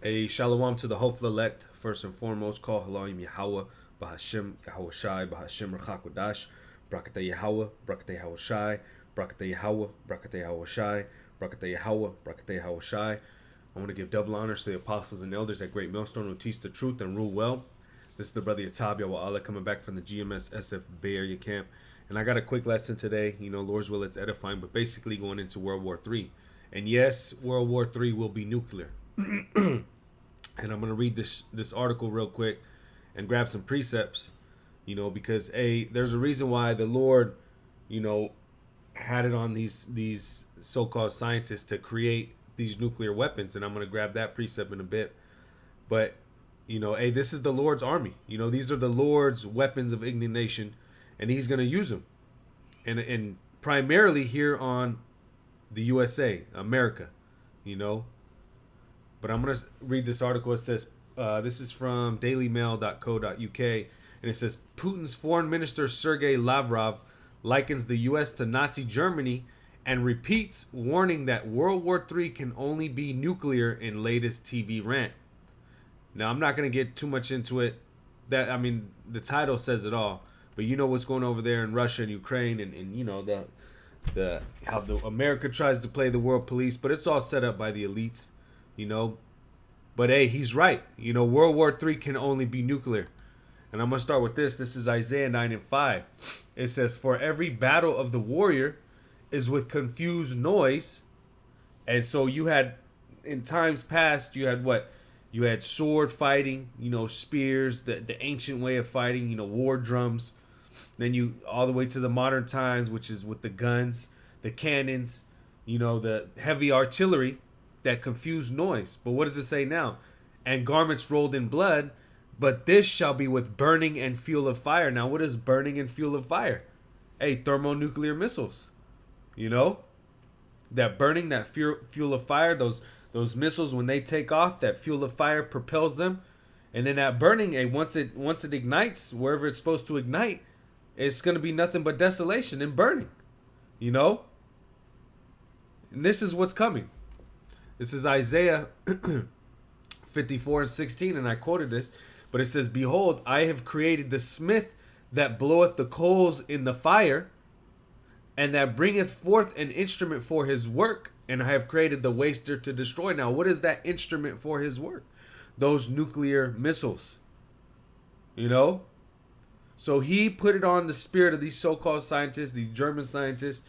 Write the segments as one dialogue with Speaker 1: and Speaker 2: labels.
Speaker 1: A shalom to the hopeful elect. First and foremost, call Halayim Yahweh, Bahashim Yahweh Shai, Bahashim Rachakodash, Brakata Yahweh, Brakata Yahweh Shai, Brakata Yahweh, Brakata Yahweh Shai, Brakata Yahweh, Brakata Yahweh Shai. I want to give double honors to the apostles and elders at Great Millstone who teach the truth and rule well. This is the brother Yatab Yahweh coming back from the GMS SF Bay Area camp. And I got a quick lesson today. Lord's will, it's edifying, but basically going into World War III. And yes, World War III will be nuclear. And I'm going to read this article real quick and grab some precepts, because there's a reason why the Lord, had it on these so-called scientists to create these nuclear weapons, and I'm going to grab that precept in a bit. But this is the Lord's army. These are the Lord's weapons of indignation, and He's going to use them, and primarily here on the USA, America, But I'm going to read this article. It says, this is from dailymail.co.uk, and it says, Putin's foreign minister Sergei Lavrov likens the U.S. to Nazi Germany and repeats warning that World War III can only be nuclear in latest TV rant. Now, I'm not going to get too much into it. The title says it all. But you know what's going over there in Russia and Ukraine, and the how the America tries to play the world police, but it's all set up by the elites. But hey, he's right. World War III can only be nuclear. And I'm going to start with this. This is Isaiah 9:5. It says, for every battle of the warrior is with confused noise. And so you had, in times past, you had what? You had sword fighting, spears, the ancient way of fighting, war drums. Then you all the way to the modern times, which is with the guns, the cannons, the heavy artillery that confuse noise. But what does it say now? And garments rolled in blood, but this shall be with burning and fuel of fire. Now, what is burning and fuel of fire? Hey, thermonuclear missiles. That burning, that fuel of fire, those missiles, when they take off, that fuel of fire propels them. And then that burning, once it ignites, wherever it's supposed to ignite, it's going to be nothing but desolation and burning. And this is what's coming. This is Isaiah 54:16, and I quoted this, but it says, behold, I have created the smith that bloweth the coals in the fire, and that bringeth forth an instrument for his work, and I have created the waster to destroy. Now, what is that instrument for his work? Those nuclear missiles. So he put it on the spirit of these so-called scientists, these German scientists,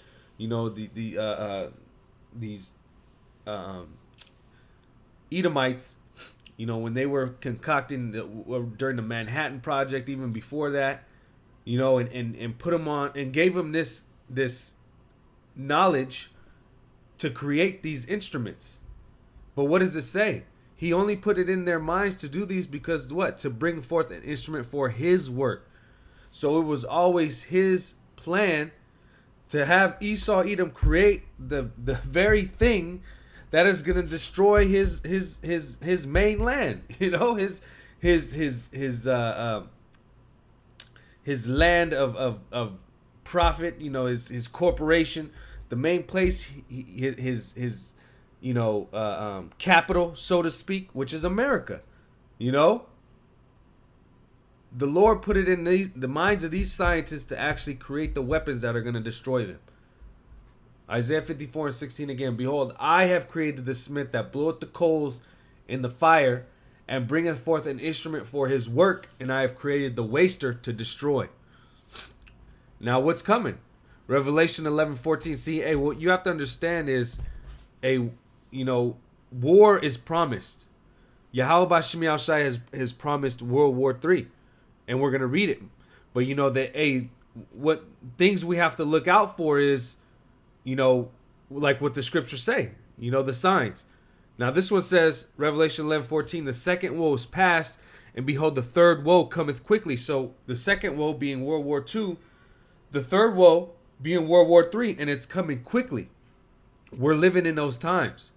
Speaker 1: these Edomites, when they were concocting during the Manhattan Project, even before that, and put them on and gave them this knowledge to create these instruments. But what does it say? He only put it in their minds to do these because what? To bring forth an instrument for his work. So it was always his plan to have Esau Edom create the very thing that is going to destroy his main land, his land of profit, his corporation, the main place, his capital, so to speak, which is America. The Lord put it in the minds of these scientists to actually create the weapons that are going to destroy them. Isaiah 54:16 again. Behold, I have created the smith that bloweth the coals in the fire and bringeth forth an instrument for his work, and I have created the waster to destroy. Now, what's coming? Revelation 11:14. See, what you have to understand is, war is promised. Yahweh Bashim Shai has promised World War III. And we're going to read it. But what things we have to look out for is, like what the scriptures say, the signs. Now this one says, Revelation 11:14, the second woe is past, and behold, the third woe cometh quickly. So the second woe being World War II, the third woe being World War III, and it's coming quickly. We're living in those times.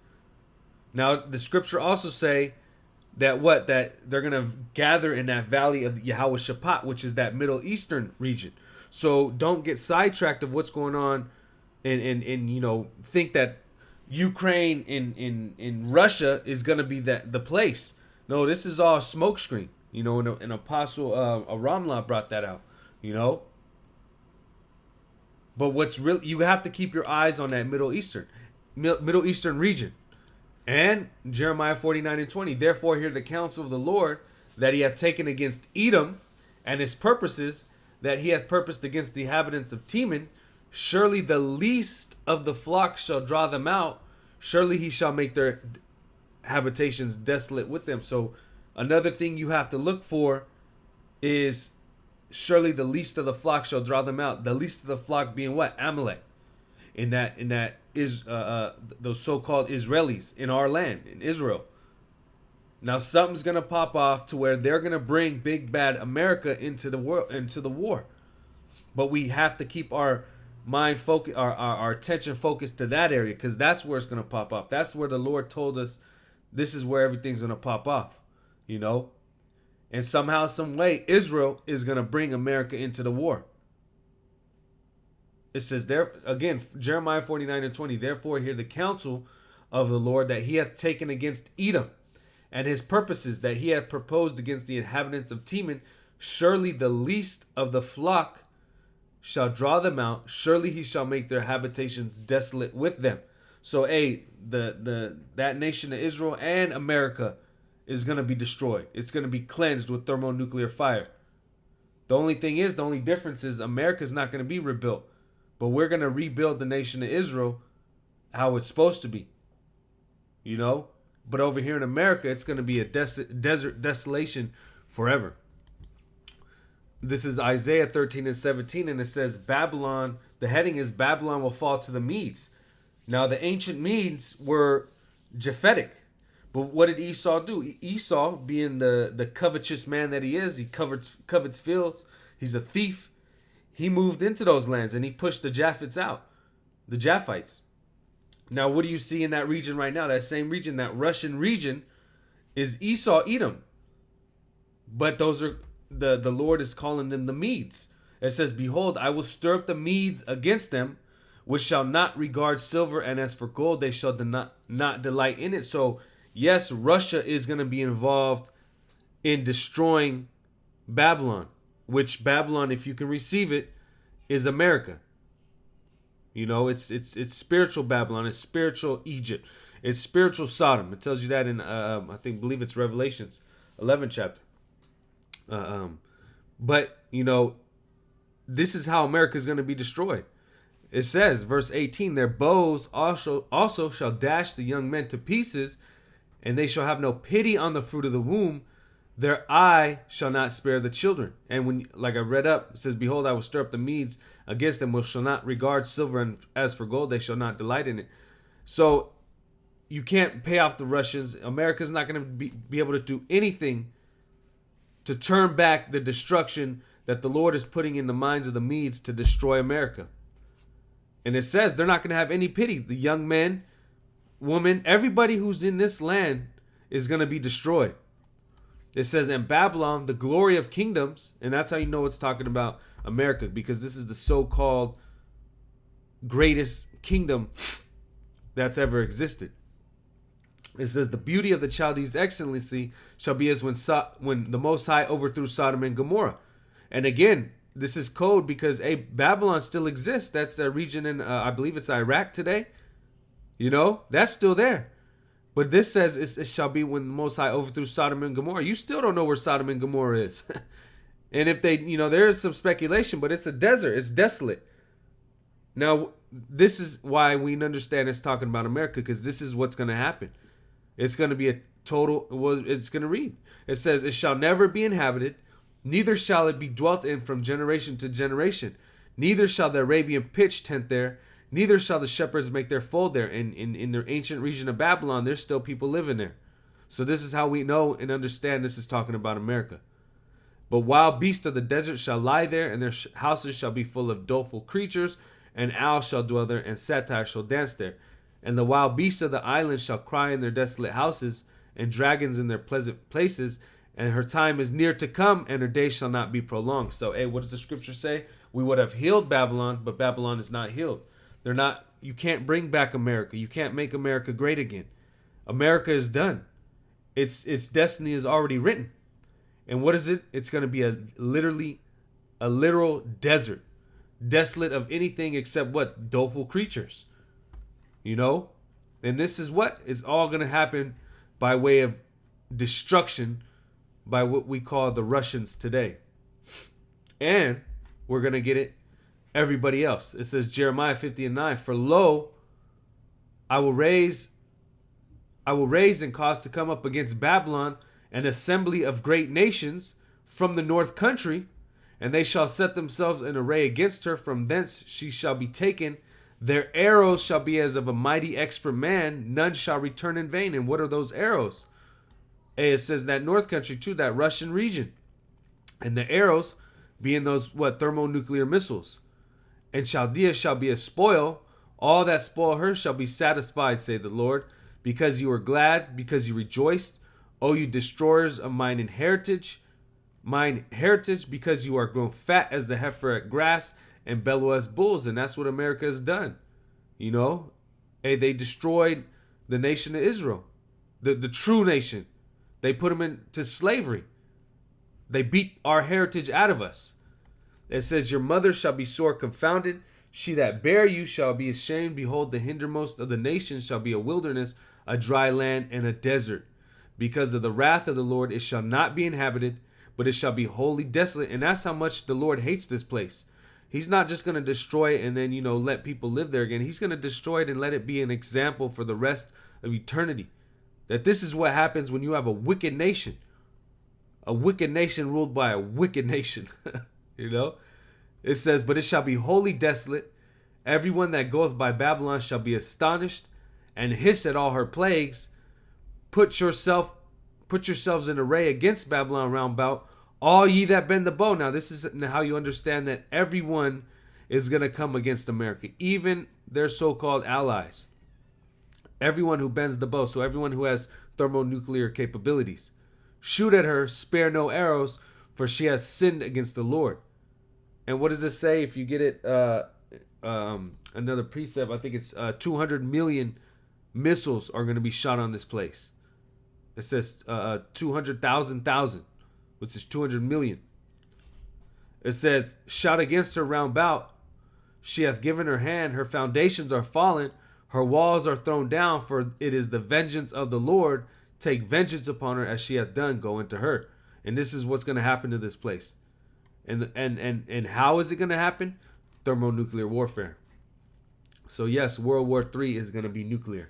Speaker 1: Now the scripture also say that they're going to gather in that valley of Yahweh Shaphat, which is that Middle Eastern region. So don't get sidetracked of what's going on and think that Ukraine in Russia is gonna be the place. No, this is all smokescreen. You know, an apostle Ramla brought that out. You know, but what's real? You have to keep your eyes on that Middle Eastern region. And Jeremiah 49:20. Therefore, hear the counsel of the Lord that he hath taken against Edom, and his purposes that he hath purposed against the inhabitants of Teman. Surely the least of the flock shall draw them out. Surely he shall make their habitations desolate with them. So another thing you have to look for is surely the least of the flock shall draw them out. The least of the flock being what? Amalek. In that is those so-called Israelis in our land, in Israel. Now something's gonna pop off to where they're gonna bring big bad America into the world, into the war. But we have to keep our mind focus, our attention focused to that area, because that's where it's gonna pop off. That's where the Lord told us this is where everything's gonna pop off. You know? And somehow, some way, Israel is gonna bring America into the war. It says there again, Jeremiah 49:20. Therefore, hear the counsel of the Lord that he hath taken against Edom, and his purposes that he hath proposed against the inhabitants of Teman. Surely the least of the flock shall draw them out. Surely he shall make their habitations desolate with them. So, that nation of Israel and America is gonna be destroyed. It's gonna be cleansed with thermonuclear fire. The only thing is, the only difference is America's not gonna be rebuilt. But we're going to rebuild the nation of Israel how it's supposed to be. You know? But over here in America, it's going to be a desert desolation forever. This is Isaiah 13:17, and it says, Babylon, the heading is Babylon will fall to the Medes. Now, the ancient Medes were Japhetic. But what did Esau do? Esau, being the covetous man that he is, he covets fields. He's a thief. He moved into those lands and he pushed the Japhites out, the Japhites. Now, what do you see in that region right now? That same region, that Russian region, is Esau, Edom. But those are the Lord is calling them the Medes. It says, Behold, I will stir up the Medes against them, which shall not regard silver, and as for gold, they shall not delight in it. So, yes, Russia is going to be involved in destroying Babylon. Which Babylon, if you can receive it, is America. You know, it's spiritual Babylon. It's spiritual Egypt. It's spiritual Sodom. It tells you that in believe it's Revelations 11 chapter. But you know, this is how America is going to be destroyed. It says, verse 18, their bows also shall dash the young men to pieces, and they shall have no pity on the fruit of the womb. Their eye shall not spare the children. And when, like I read up, it says, Behold, I will stir up the Medes against them, which shall not regard silver, and as for gold, they shall not delight in it. So you can't pay off the Russians. America's not going to be able to do anything to turn back the destruction that the Lord is putting in the minds of the Medes to destroy America. And it says they're not going to have any pity. The young men, women, everybody who's in this land is going to be destroyed. It says, in Babylon, the glory of kingdoms, and that's how you know it's talking about America, because this is the so-called greatest kingdom that's ever existed. It says, the beauty of the Chaldees' excellency shall be as when the Most High overthrew Sodom and Gomorrah. And again, this is code because Babylon still exists. That's the region in, I believe it's Iraq today. You know, that's still there. But this says it shall be when the Most High overthrew Sodom and Gomorrah. You still don't know where Sodom and Gomorrah is. And if they, you know, there is some speculation, but it's a desert. It's desolate. Now, this is why we understand it's talking about America, because this is what's going to happen. It's going to be a total, well, it's going to read. It says, it shall never be inhabited, neither shall it be dwelt in from generation to generation. Neither shall the Arabian pitch tent there, neither shall the shepherds make their fold there. And in their ancient region of Babylon, there's still people living there. So this is how we know and understand this is talking about America. But wild beasts of the desert shall lie there, and their houses shall be full of doleful creatures, and owls shall dwell there, and satyrs shall dance there. And the wild beasts of the islands shall cry in their desolate houses, and dragons in their pleasant places. And her time is near to come, and her days shall not be prolonged. So, what does the scripture say? We would have healed Babylon, but Babylon is not healed. They're not. You can't bring back America. You can't make America great again. America is done. Its destiny is already written. And what is it? It's going to be a literal desert, desolate of anything except what? Doleful creatures. You know? And this is what is all going to happen by way of destruction by what we call the Russians today. And we're going to get it everybody else. It says Jeremiah 50:9, for lo, I will raise and cause to come up against Babylon an assembly of great nations from the north country, and they shall set themselves in array against her. From thence she shall be taken. Their arrows shall be as of a mighty expert man. None shall return in vain. And what are those arrows? It says that north country too, that Russian region. And the arrows being those, thermonuclear missiles. And Chaldea shall be a spoil. All that spoil her shall be satisfied, say the Lord. Because you were glad, because you rejoiced. O you destroyers of mine heritage, because you are grown fat as the heifer at grass and bellow as bulls. And that's what America has done. You know, hey, they destroyed the nation of Israel, the true nation. They put them into slavery. They beat our heritage out of us. It says, your mother shall be sore confounded. She that bare you shall be ashamed. Behold, the hindermost of the nations shall be a wilderness, a dry land, and a desert. Because of the wrath of the Lord, it shall not be inhabited, but it shall be wholly desolate. And that's how much the Lord hates this place. He's not just going to destroy it and then, let people live there again. He's going to destroy it and let it be an example for the rest of eternity. That this is what happens when you have a wicked nation. A wicked nation ruled by a wicked nation. It says, but it shall be wholly desolate. Everyone that goeth by Babylon shall be astonished and hiss at all her plagues. Put yourselves in array against Babylon round about, all ye that bend the bow. Now this is how you understand that everyone is going to come against America, even their so-called allies. Everyone who bends the bow, so everyone who has thermonuclear capabilities. Shoot at her, spare no arrows, for she has sinned against the Lord. And what does it say? If you get it, another precept, I think it's 200 million missiles are going to be shot on this place. It says 200,000, which is 200 million. It says, shout against her round about. She hath given her hand, her foundations are fallen, her walls are thrown down, for it is the vengeance of the Lord. Take vengeance upon her as she hath done, go into her. And this is what's going to happen to this place. And how is it going to happen? Thermonuclear warfare. So yes, World War III is going to be nuclear.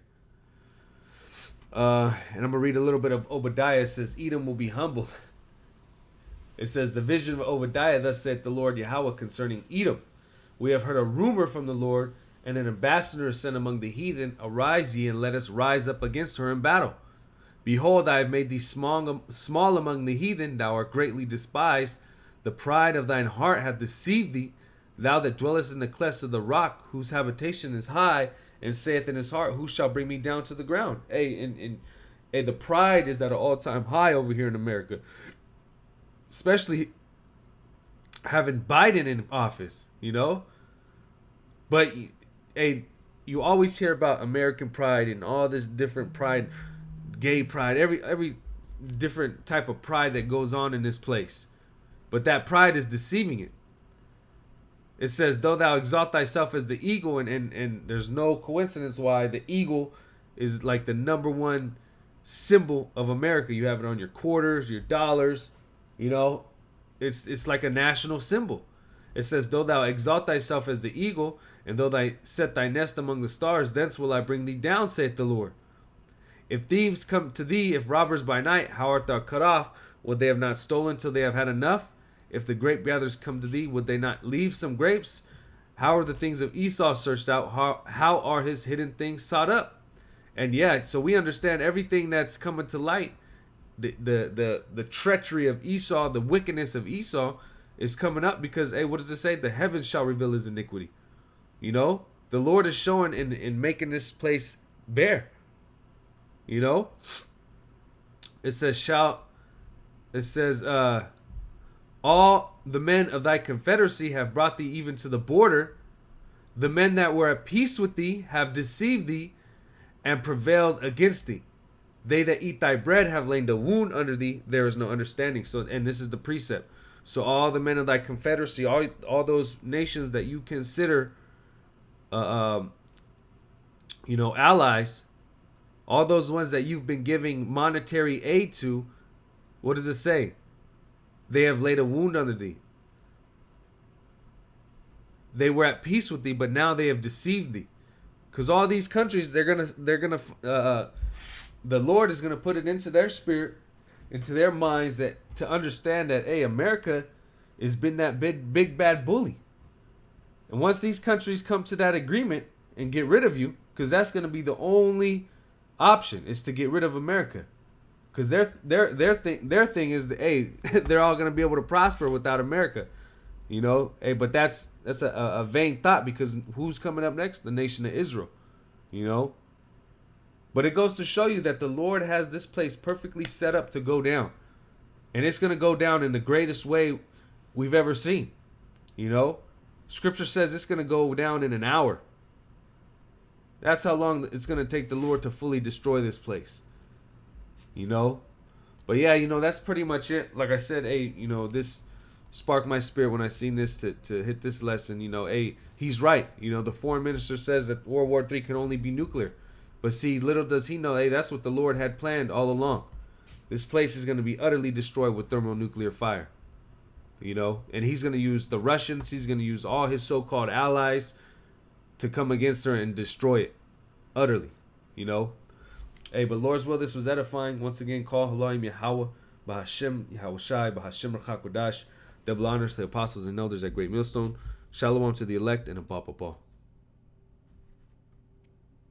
Speaker 1: And I'm going to read a little bit of Obadiah. It says, Edom will be humbled. It says, the vision of Obadiah, thus saith the Lord Yahweh concerning Edom. We have heard a rumor from the Lord, and an ambassador is sent among the heathen. Arise ye, and let us rise up against her in battle. Behold, I have made thee small among the heathen. Thou art greatly despised. The pride of thine heart hath deceived thee. Thou that dwellest in the clefts of the rock, whose habitation is high, and saith in his heart, who shall bring me down to the ground? Hey, the pride is at an all-time high over here in America. Especially having Biden in office, But, hey, you always hear about American pride and all this different pride, gay pride, every different type of pride that goes on in this place. But that pride is deceiving it. It says, though thou exalt thyself as the eagle, and there's no coincidence why the eagle is like the number one symbol of America. You have it on your quarters, your dollars, it's like a national symbol. It says, though thou exalt thyself as the eagle, and though thou set thy nest among the stars, thence will I bring thee down, saith the Lord. If thieves come to thee, if robbers by night, how art thou cut off? Would they have not stolen till they have had enough? If the grape gatherers come to thee, would they not leave some grapes? How are the things of Esau searched out? How are his hidden things sought up? And yeah, so we understand everything that's coming to light. The treachery of Esau, the wickedness of Esau is coming up because, hey, what does it say? The heavens shall reveal his iniquity. The Lord is showing in making this place bare. It says, all the men of thy confederacy have brought thee even to the border. The men that were at peace with thee have deceived thee and prevailed against thee. They that eat thy bread have laid a wound under thee. There is no understanding. So, and this is the precept. So all the men of thy confederacy, all those nations that you consider, allies, all those ones that you've been giving monetary aid to, what does it say? They have laid a wound under thee. They were at peace with thee, but now they have deceived thee. Because all these countries, the Lord is gonna put it into their spirit, into their minds, that to understand that, hey, America has been that big bad bully. And once these countries come to that agreement and get rid of you, because that's gonna be the only option, is to get rid of America. Because their thing is that, hey, they're all gonna be able to prosper without America. Hey, but that's a vain thought, because who's coming up next? The nation of Israel. But it goes to show you that the Lord has this place perfectly set up to go down. And it's going to go down in the greatest way we've ever seen. Scripture says it's going to go down in an hour. That's how long it's going to take the Lord to fully destroy this place. But yeah, that's pretty much it. Like I said, hey, this sparked my spirit when I seen this to hit this lesson. Hey, he's right. The foreign minister says that World War III can only be nuclear. But see, little does he know, hey, that's what the Lord had planned all along. This place is going to be utterly destroyed with thermonuclear fire. And he's going to use the Russians, he's going to use all his so-called allies to come against her and destroy it utterly. Hey, but Lord's will, this was edifying. Once again, call Halayim Yahweh, Bahashim Yahawashi, Bahashim Rachakodash. Double honors to the apostles and elders at Great Millstone. Shalom to the elect and a Papa Paul.